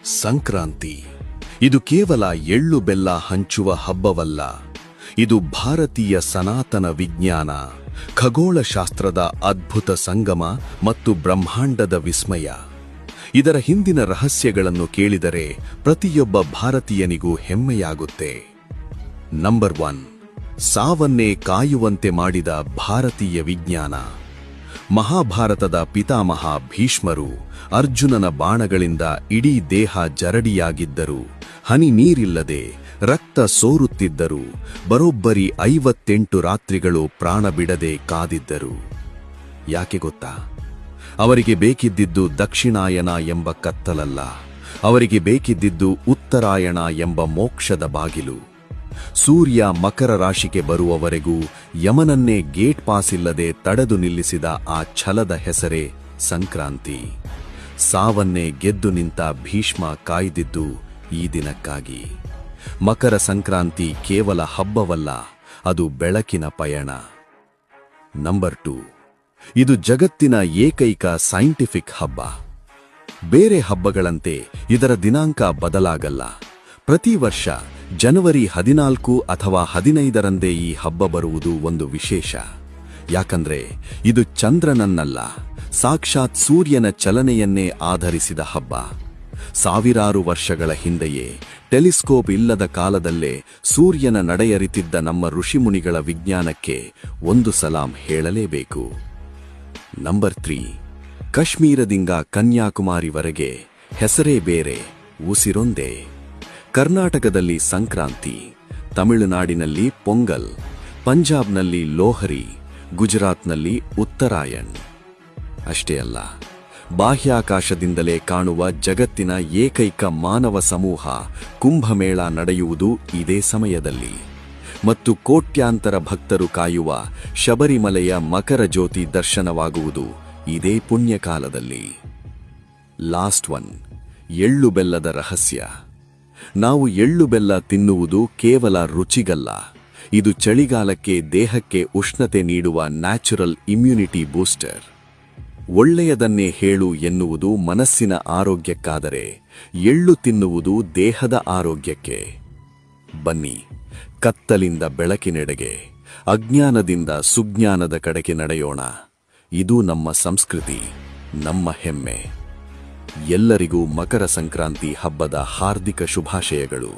ಸಂಕ್ರಾಂತಿ ಇದು ಕೇವಲ ಎಳ್ಳು ಬೆಲ್ಲ ಹಂಚುವ ಹಬ್ಬವಲ್ಲ. ಇದು ಭಾರತೀಯ ಸನಾತನ ವಿಜ್ಞಾನ, ಖಗೋಳಶಾಸ್ತ್ರದ ಅದ್ಭುತ ಸಂಗಮ ಮತ್ತು ಬ್ರಹ್ಮಾಂಡದ ವಿಸ್ಮಯ. ಇದರ ಹಿಂದಿನ ರಹಸ್ಯಗಳನ್ನು ಕೇಳಿದರೆ ಪ್ರತಿಯೊಬ್ಬ ಭಾರತೀಯನಿಗೂ ಹೆಮ್ಮೆಯಾಗುತ್ತೆ. ನಂಬರ್ 1, ಸಾವನ್ನೇ ಕಾಯುವಂತೆ ಮಾಡಿದ ಭಾರತೀಯ ವಿಜ್ಞಾನ. ಮಹಾಭಾರತದ ಪಿತಾಮಹ ಭೀಷ್ಮರು ಅರ್ಜುನನ ಬಾಣಗಳಿಂದ ಇಡೀ ದೇಹ ಜರಡಿಯಾಗಿದ್ದರು, ಹನಿ ನೀರಿಲ್ಲದೆ ರಕ್ತ ಸೋರುತ್ತಿದ್ದರು, ಬರೋಬ್ಬರಿ 58 ರಾತ್ರಿಗಳು ಪ್ರಾಣ ಬಿಡದೆ ಕಾದಿದ್ದರು. ಯಾಕೆ ಗೊತ್ತಾ? ಅವರಿಗೆ ಬೇಕಿದ್ದಿದ್ದು ದಕ್ಷಿಣಾಯನ ಎಂಬ ಕತ್ತಲಲ್ಲ, ಅವರಿಗೆ ಬೇಕಿದ್ದಿದ್ದು ಉತ್ತರಾಯಣ ಎಂಬ ಮೋಕ್ಷದ ಬಾಗಿಲು. ಸೂರ್ಯ ಮಕರ ರಾಶಿಗೆ ಬರುವವರೆಗೂ ಯಮನನ್ನೇ ಗೇಟ್ ಪಾಸ್ ಇಲ್ಲದೆ ತಡೆದು ನಿಲ್ಲಿಸಿದ ಆ ಛಲದ ಹೆಸರೇ ಸಂಕ್ರಾಂತಿ. ಸಾವನ್ನೇ ಗೆದ್ದು ನಿಂತ ಭೀಷ್ಮ ಕಾಯ್ದಿದ್ದು ಈ ದಿನಕ್ಕಾಗಿ. ಮಕರ ಸಂಕ್ರಾಂತಿ ಕೇವಲ ಹಬ್ಬವಲ್ಲ, ಅದು ಬೆಳಕಿನ ಪಯಣ. ನಂಬರ್ 2, ಇದು ಜಗತ್ತಿನ ಏಕೈಕ ಸೈಂಟಿಫಿಕ್ ಹಬ್ಬ. ಬೇರೆ ಹಬ್ಬಗಳಂತೆ ಇದರ ದಿನಾಂಕ ಬದಲಾಗಲ್ಲ. ಪ್ರತಿ ವರ್ಷ ಜನವರಿ 14 ಅಥವಾ 15ರಂದೇ ಈ ಹಬ್ಬ ಬರುವುದು ಒಂದು ವಿಶೇಷ. ಯಾಕಂದ್ರೆ ಇದು ಚಂದ್ರನನ್ನಲ್ಲ, ಸಾಕ್ಷಾತ್ ಸೂರ್ಯನ ಚಲನೆಯನ್ನೇ ಆಧರಿಸಿದ ಹಬ್ಬ. ಸಾವಿರಾರು ವರ್ಷಗಳ ಹಿಂದೆಯೇ ಟೆಲಿಸ್ಕೋಪ್ ಇಲ್ಲದ ಕಾಲದಲ್ಲೇ ಸೂರ್ಯನ ನಡೆಯರಿತಿದ್ದ ನಮ್ಮ ಋಷಿಮುನಿಗಳ ವಿಜ್ಞಾನಕ್ಕೆ ಒಂದು ಸಲಾಂ ಹೇಳಲೇಬೇಕು. ನಂಬರ್ 3, ಕಾಶ್ಮೀರದಿಂದ ಕನ್ಯಾಕುಮಾರಿವರೆಗೆ ಹೆಸರೇ ಬೇರೆ, ಉಸಿರೊಂದೇ. ಕರ್ನಾಟಕದಲ್ಲಿ ಸಂಕ್ರಾಂತಿ, ತಮಿಳುನಾಡಿನಲ್ಲಿ ಪೊಂಗಲ್, ಪಂಜಾಬ್ನಲ್ಲಿ ಲೋಹರಿ, ಗುಜರಾತ್ನಲ್ಲಿ ಉತ್ತರಾಯಣ್. ಅಷ್ಟೇ ಅಲ್ಲ, ಬಾಹ್ಯಾಕಾಶದಿಂದಲೇ ಕಾಣುವ ಜಗತ್ತಿನ ಏಕೈಕ ಮಾನವ ಸಮೂಹ ಕುಂಭಮೇಳ ನಡೆಯುವುದು ಇದೇ ಸಮಯದಲ್ಲಿ. ಮತ್ತು ಕೋಟ್ಯಾಂತರ ಭಕ್ತರು ಕಾಯುವ ಶಬರಿಮಲೆಯ ಮಕರ ಜ್ಯೋತಿ ದರ್ಶನವಾಗುವುದು ಇದೇ ಪುಣ್ಯಕಾಲದಲ್ಲಿ. ಲಾಸ್ಟ್ 1, ಎಳ್ಳು ಬೆಲ್ಲದ ರಹಸ್ಯ. ನಾವು ಎಳ್ಳು ಬೆಲ್ಲ ತಿನ್ನುವುದು ಕೇವಲ ರುಚಿಗಲ್ಲ, ಇದು ಚಳಿಗಾಲಕ್ಕೆ ದೇಹಕ್ಕೆ ಉಷ್ಣತೆ ನೀಡುವ ನ್ಯಾಚುರಲ್ ಇಮ್ಯುನಿಟಿ ಬೂಸ್ಟರ್. ಒಳ್ಳೆಯದನ್ನೇ ಹೇಳು ಎನ್ನುವುದು ಮನಸ್ಸಿನ ಆರೋಗ್ಯಕ್ಕಾದರೆ, ಎಳ್ಳು ತಿನ್ನುವುದು ದೇಹದ ಆರೋಗ್ಯಕ್ಕೆ. ಬನ್ನಿ, ಕತ್ತಲಿಂದ ಬೆಳಕಿನೆಡೆಗೆ, ಅಜ್ಞಾನದಿಂದ ಸುಜ್ಞಾನದ ಕಡೆಗೆ ನಡೆಯೋಣ. ಇದು ನಮ್ಮ ಸಂಸ್ಕೃತಿ, ನಮ್ಮ ಹೆಮ್ಮೆ. ಎಲ್ಲರಿಗೂ ಮಕರ ಸಂಕ್ರಾಂತಿ ಹಬ್ಬದ ಹಾರ್ದಿಕ ಶುಭಾಶಯಗಳು.